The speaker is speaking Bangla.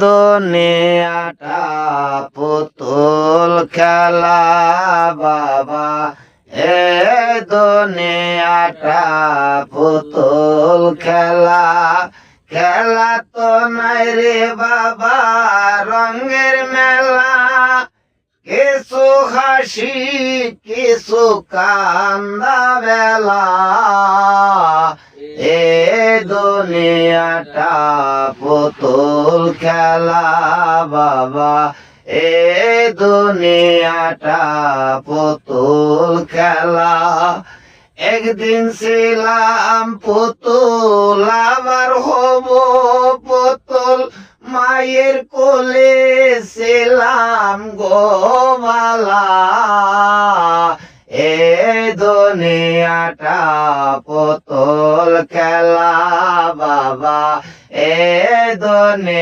দুনিয়াটা পুতুল খেলা বাবা, এ দুনিয়াটা পুতুল খেলা। খেলা তো নাই রে বাবা রঙের মেলা, কিছু হাসি কিছু কান্দা বেলা। এ দুনিয়াটা পুতুল খেলা বাবা, এ দুনিয়াটা পুতুল খেলা। একদিন ছিলাম পুতুল আবার হব পুতুল, মায়ের কোলে ছিলাম গোমালা। এ দুনিয়াটা পুতুল খেলা বাবা, এ দুনিয়া